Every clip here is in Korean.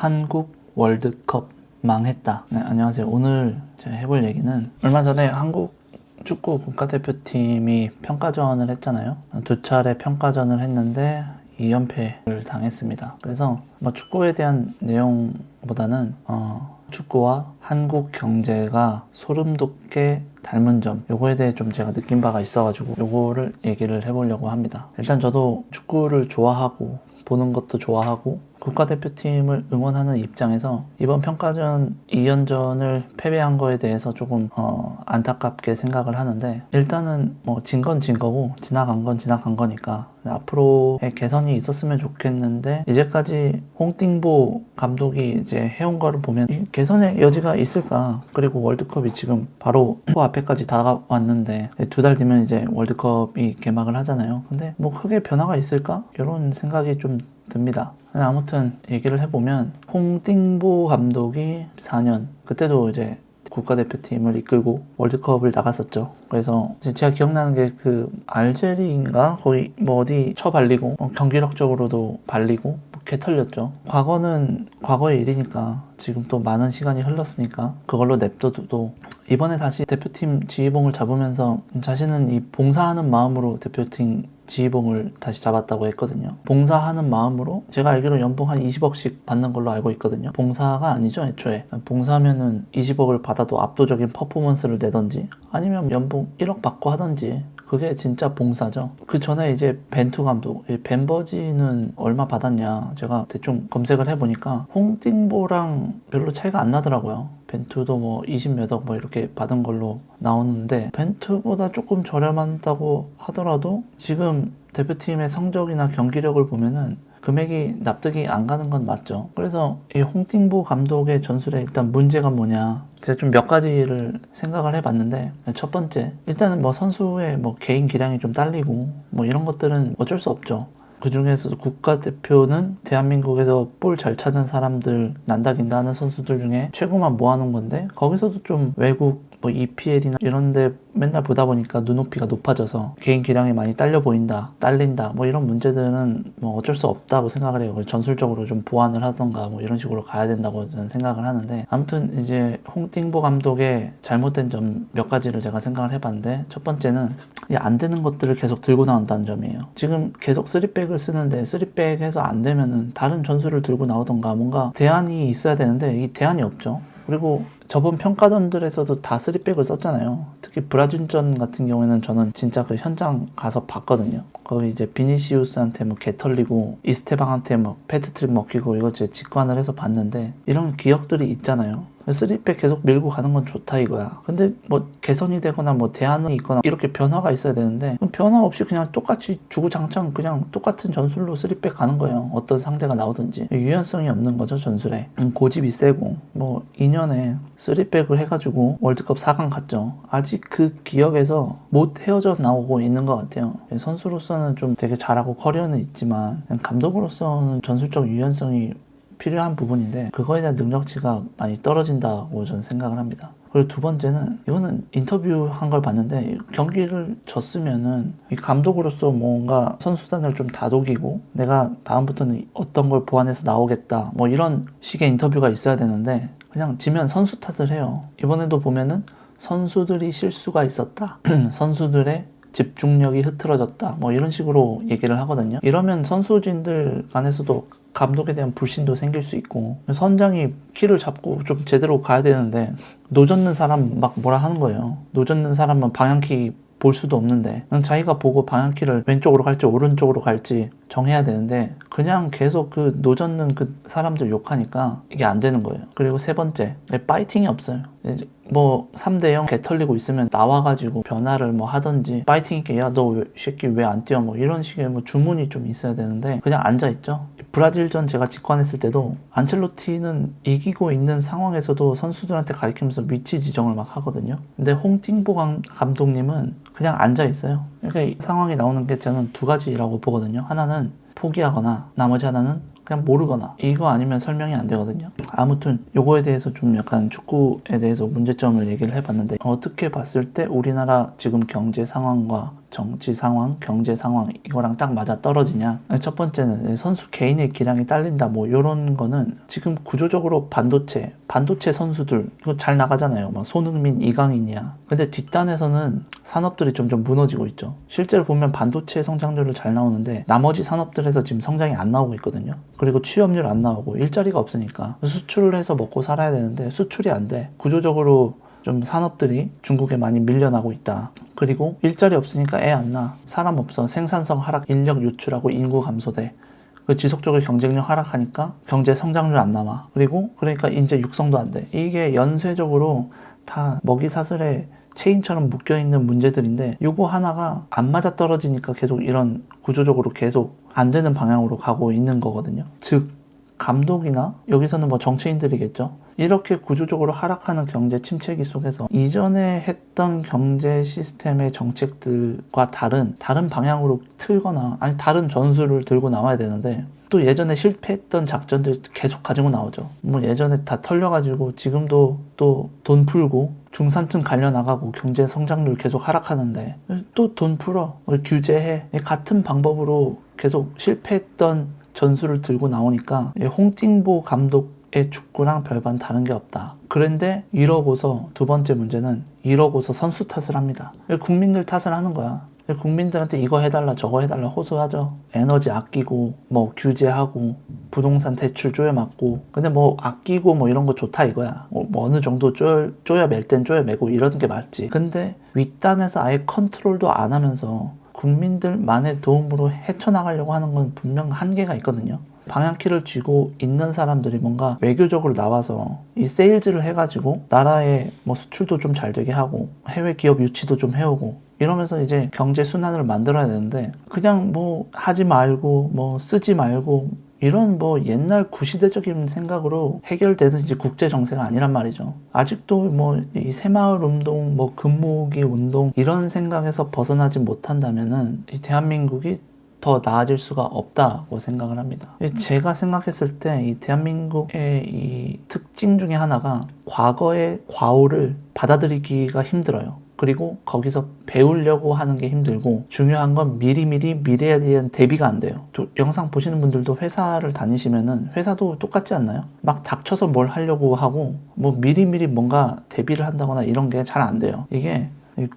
한국 월드컵 망했다. 네, 안녕하세요. 오늘 제가 해볼 얘기는 얼마 전에 한국 축구 국가대표팀이 평가전을 했잖아요. 두 차례 평가전을 했는데 2연패를 당했습니다. 그래서 축구에 대한 내용보다는 축구와 한국 경제가 소름 돋게 닮은 점, 요거에 대해 좀 제가 느낀 바가 있어가지고 요거를 얘기를 해보려고 합니다. 일단 저도 축구를 좋아하고 보는 것도 좋아하고 국가대표팀을 응원하는 입장에서 이번 평가전 2연전을 패배한 거에 대해서 조금 안타깝게 생각을 하는데, 일단은 진 건 진 거고 지나간 건 지나간 거니까 앞으로의 개선이 있었으면 좋겠는데, 이제까지 홍띵보 감독이 이제 해온 거를 보면 개선의 여지가 있을까? 그리고 월드컵이 지금 바로 앞에까지 다가왔는데 2달 뒤면 이제 월드컵이 개막을 하잖아요. 근데 크게 변화가 있을까? 이런 생각이 좀 듭니다. 아무튼 얘기를 해보면, 홍띵보 감독이 4년, 그때도 이제 국가대표팀을 이끌고 월드컵을 나갔었죠. 그래서 제가 기억나는 게 알제리인가? 거기 어디 쳐발리고 경기력적으로도 발리고 개 털렸죠. 과거는 과거의 일이니까 지금 또 많은 시간이 흘렀으니까 그걸로 냅둬도 이번에 다시 대표팀 지휘봉을 잡으면서 자신은 이 봉사하는 마음으로 대표팀 지휘봉을 다시 잡았다고 했거든요. 봉사하는 마음으로, 제가 알기로 연봉 한 20억씩 받는 걸로 알고 있거든요. 봉사가 아니죠, 애초에. 봉사하면은 20억을 받아도 압도적인 퍼포먼스를 내던지 아니면 연봉 1억 받고 하던지, 그게 진짜 봉사죠. 그 전에 이제 벤투 감독, 벤버지는 얼마 받았냐, 제가 대충 검색을 해보니까 홍띵보랑 별로 차이가 안 나더라고요. 벤투도 20 몇 억 이렇게 받은 걸로 나오는데, 벤투보다 조금 저렴하다고 하더라도 지금 대표팀의 성적이나 경기력을 보면은 금액이 납득이 안 가는 건 맞죠. 그래서 이 홍띵보 감독의 전술에 일단 문제가 뭐냐, 제가 좀 몇 가지를 생각을 해봤는데, 첫 번째, 일단은 선수의 개인 기량이 좀 딸리고 이런 것들은 어쩔 수 없죠. 그 중에서 국가대표는 대한민국에서 볼 잘 차는 사람들, 난다긴다 하는 선수들 중에 최고만 모아놓은 건데, 거기서도 좀 외국 EPL이나 이런데 맨날 보다 보니까 눈높이가 높아져서 개인 기량이 많이 딸려 보인다, 딸린다 이런 문제들은 어쩔 수 없다고 생각을 해요. 전술적으로 좀 보완을 하던가 이런 식으로 가야 된다고 저는 생각을 하는데, 아무튼 이제 홍띵보 감독의 잘못된 점 몇 가지를 제가 생각을 해봤는데, 첫 번째는 안 되는 것들을 계속 들고 나온다는 점이에요. 지금 계속 3백을 쓰는데 3백 해서 안 되면은 다른 전술을 들고 나오던가 뭔가 대안이 있어야 되는데 이 대안이 없죠. 그리고 저번 평가전들에서도 다 3백을 썼잖아요. 특히 브라질전 같은 경우에는 저는 진짜 그 현장 가서 봤거든요. 거기 이제 비니시우스한테 개 털리고 이스테방한테 패트트릭 먹히고 이거 제 직관을 해서 봤는데, 이런 기억들이 있잖아요. 3백 계속 밀고 가는 건 좋다 이거야. 근데 개선이 되거나 대안이 있거나 이렇게 변화가 있어야 되는데, 변화 없이 그냥 똑같이 주구장창 그냥 똑같은 전술로 3백 가는 거예요. 어떤 상대가 나오든지. 유연성이 없는 거죠, 전술에. 고집이 세고 2년에 3백을 해가지고 월드컵 4강 갔죠. 아직 그 기억에서 못 헤어져 나오고 있는 것 같아요. 선수로서는 좀 되게 잘하고 커리어는 있지만 감독으로서는 전술적 유연성이 필요한 부분인데, 그거에 대한 능력치가 많이 떨어진다고 저는 생각을 합니다. 그리고 두 번째는, 이거는 인터뷰한 걸 봤는데, 경기를 졌으면은 이 감독으로서 뭔가 선수단을 좀 다독이고 내가 다음부터는 어떤 걸 보완해서 나오겠다 이런 식의 인터뷰가 있어야 되는데, 그냥 지면 선수 탓을 해요. 이번에도 보면은 선수들이 실수가 있었다, 선수들의 집중력이 흐트러졌다 이런 식으로 얘기를 하거든요. 이러면 선수진들 간에서도 감독에 대한 불신도 생길 수 있고, 선장이 키를 잡고 좀 제대로 가야 되는데 노젓는 사람 뭐라 하는 거예요. 노젓는 사람은 방향키 볼 수도 없는데 자기가 보고 방향키를 왼쪽으로 갈지 오른쪽으로 갈지 정해야 되는데, 그냥 계속 그 노젓는 그 사람들 욕하니까 이게 안 되는 거예요. 그리고 세 번째, 파이팅이 없어요. 3대0 개 털리고 있으면 나와가지고 변화를 하던지, 파이팅 있게, 야 너 새끼 왜 안 뛰어 이런 식의 주문이 좀 있어야 되는데 그냥 앉아있죠. 브라질전 제가 직관했을 때도 안첼로티는 이기고 있는 상황에서도 선수들한테 가리키면서 위치 지정을 막 하거든요. 근데 홍띵보 감독님은 그냥 앉아있어요. 그러니까 이 상황이 나오는 게 저는 두 가지라고 보거든요. 하나는 포기하거나 나머지 하나는 그냥 모르거나, 이거 아니면 설명이 안 되거든요. 아무튼 요거에 대해서 좀 약간 축구에 대해서 문제점을 얘기를 해봤는데, 어떻게 봤을 때 우리나라 지금 경제 상황과 정치 상황, 경제 상황 이거랑 딱 맞아 떨어지냐? 첫 번째는 선수 개인의 기량이 딸린다 뭐 이런 거는 지금 구조적으로 반도체 선수들 이거 잘 나가잖아요. 막 손흥민, 이강인이야. 근데 뒷단에서는 산업들이 점점 무너지고 있죠. 실제로 보면 반도체 성장률을 잘 나오는데 나머지 산업들에서 지금 성장이 안 나오고 있거든요. 그리고 취업률 안 나오고 일자리가 없으니까 수출을 해서 먹고 살아야 되는데 수출이 안 돼. 구조적으로 좀 산업들이 중국에 많이 밀려나고 있다. 그리고 일자리 없으니까 애 안 낳아. 사람 없어. 생산성 하락, 인력 유출하고 인구 감소돼. 그 지속적으로 경쟁력 하락하니까 경제 성장률 안 남아. 그리고 그러니까 인재 육성도 안 돼. 이게 연쇄적으로 다 먹이 사슬에 체인처럼 묶여있는 문제들인데 요거 하나가 안 맞아 떨어지니까 계속 이런 구조적으로 계속 안 되는 방향으로 가고 있는 거거든요. 즉 감독이나 여기서는 뭐 정치인들이겠죠. 이렇게 구조적으로 하락하는 경제 침체기 속에서 이전에 했던 경제 시스템의 정책들과 다른 방향으로 틀거나 아니 다른 전술을 들고 나와야 되는데 또 예전에 실패했던 작전들 계속 가지고 나오죠. 뭐 예전에 다 털려가지고 지금도 또 돈 풀고 중산층 갈려나가고 경제 성장률 계속 하락하는데 또 돈 풀어 규제해 같은 방법으로 계속 실패했던 전술을 들고 나오니까 홍띵보 감독의 축구랑 별반 다른 게 없다. 그런데 이러고서 두 번째 문제는 이러고서 선수 탓을 합니다. 국민들 탓을 하는 거야. 국민들한테 이거 해달라 저거 해달라 호소하죠. 에너지 아끼고 뭐 규제하고 부동산 대출 쪼여맞고 근데 뭐 아끼고 뭐 이런 거 좋다 이거야. 뭐 어느 정도 쪼여 맬 땐 쪼여 매고 이런 게 맞지. 근데 윗단에서 아예 컨트롤도 안 하면서 국민들만의 도움으로 헤쳐나가려고 하는 건 분명 한계가 있거든요. 방향키를 쥐고 있는 사람들이 뭔가 외교적으로 나와서 이 세일즈를 해가지고 나라의 뭐 수출도 좀 잘 되게 하고 해외 기업 유치도 좀 해오고 이러면서 이제 경제 순환을 만들어야 되는데 그냥 뭐 하지 말고 뭐 쓰지 말고 이런 뭐 옛날 구시대적인 생각으로 해결되는 이제 국제 정세가 아니란 말이죠. 아직도 뭐 이 새마을 운동, 뭐 금모으기 운동 이런 생각에서 벗어나지 못한다면은 이 대한민국이 더 나아질 수가 없다고 생각을 합니다. 제가 생각했을 때 이 대한민국의 이 특징 중에 하나가 과거의 과오를 받아들이기가 힘들어요. 그리고 거기서 배우려고 하는 게 힘들고 중요한 건 미리미리 미래에 대한 대비가 안 돼요. 영상 보시는 분들도 회사를 다니시면은 회사도 똑같지 않나요? 막 닥쳐서 뭘 하려고 하고 뭐 미리미리 뭔가 대비를 한다거나 이런 게 잘 안 돼요. 이게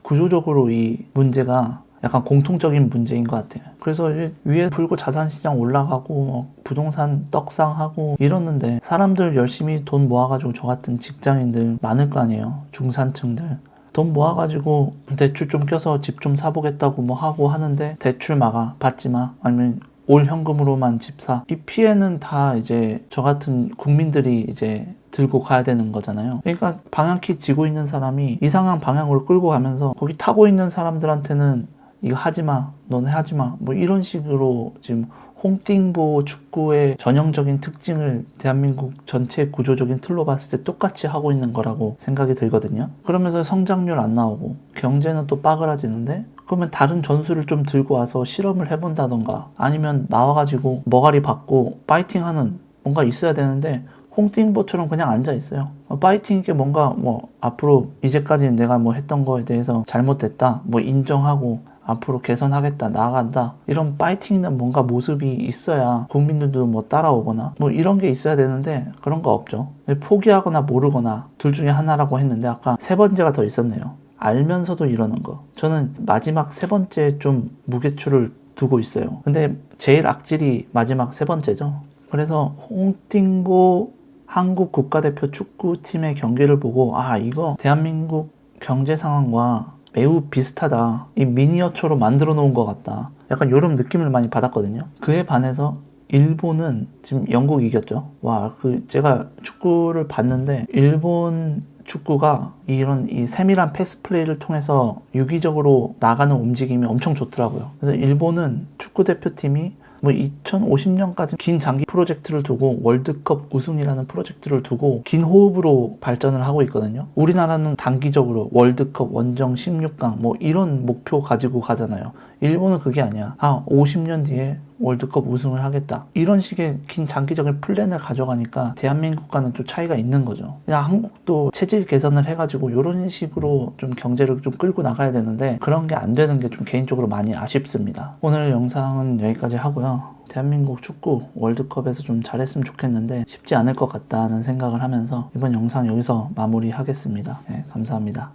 구조적으로 이 문제가 약간 공통적인 문제인 것 같아요. 그래서 위에 불고 자산시장 올라가고 부동산 떡상하고 이러는데 사람들 열심히 돈 모아가지고 저 같은 직장인들 많을 거 아니에요. 중산층들. 돈 모아가지고 대출 좀 껴서 집 좀 사보겠다고 뭐 하고 하는데 대출 막아, 받지 마. 아니면 올 현금으로만 집 사. 이 피해는 다 이제 저 같은 국민들이 이제 들고 가야 되는 거잖아요. 그러니까 방향키 쥐고 있는 사람이 이상한 방향으로 끌고 가면서 거기 타고 있는 사람들한테는 이거 하지마, 너네 하지마 뭐 이런 식으로 지금 홍띵보 축구의 전형적인 특징을 대한민국 전체 구조적인 틀로 봤을 때 똑같이 하고 있는 거라고 생각이 들거든요. 그러면서 성장률 안 나오고 경제는 또 빠그라지는데 그러면 다른 전술을 좀 들고 와서 실험을 해본다던가 아니면 나와가지고 머가리 받고 파이팅하는 뭔가 있어야 되는데 홍띵보처럼 그냥 앉아있어요. 파이팅 있게 뭔가 뭐 앞으로 이제까지 내가 뭐 했던 거에 대해서 잘못됐다 뭐 인정하고 앞으로 개선하겠다 나아간다 이런 파이팅 있는 뭔가 모습이 있어야 국민들도 뭐 따라오거나 뭐 이런 게 있어야 되는데 그런 거 없죠. 포기하거나 모르거나 둘 중에 하나라고 했는데 아까 세 번째가 더 있었네요. 알면서도 이러는 거. 저는 마지막 세 번째 좀 무게추를 두고 있어요. 근데 제일 악질이 마지막 세 번째죠. 그래서 홍띵보 한국 국가대표 축구팀의 경기를 보고 아 이거 대한민국 경제 상황과 매우 비슷하다. 이 미니어처로 만들어 놓은 것 같다. 약간 이런 느낌을 많이 받았거든요. 그에 반해서 일본은 지금 영국 이겼죠. 와, 제가 축구를 봤는데 일본 축구가 이런 이 세밀한 패스 플레이를 통해서 유기적으로 나가는 움직임이 엄청 좋더라고요. 그래서 일본은 축구 대표팀이 뭐 2050년까지 긴 장기 프로젝트를 두고 월드컵 우승이라는 프로젝트를 두고 긴 호흡으로 발전을 하고 있거든요. 우리나라는 단기적으로 월드컵 원정 16강 뭐 이런 목표 가지고 가잖아요. 일본은 그게 아니야. 50년 뒤에 월드컵 우승을 하겠다. 이런 식의 긴 장기적인 플랜을 가져가니까 대한민국과는 좀 차이가 있는 거죠. 그냥 한국도 체질 개선을 해가지고 이런 식으로 좀 경제를 좀 끌고 나가야 되는데 그런 게 안 되는 게 좀 개인적으로 많이 아쉽습니다. 오늘 영상은 여기까지 하고요. 대한민국 축구 월드컵에서 좀 잘했으면 좋겠는데 쉽지 않을 것 같다는 생각을 하면서 이번 영상 여기서 마무리하겠습니다. 네, 감사합니다.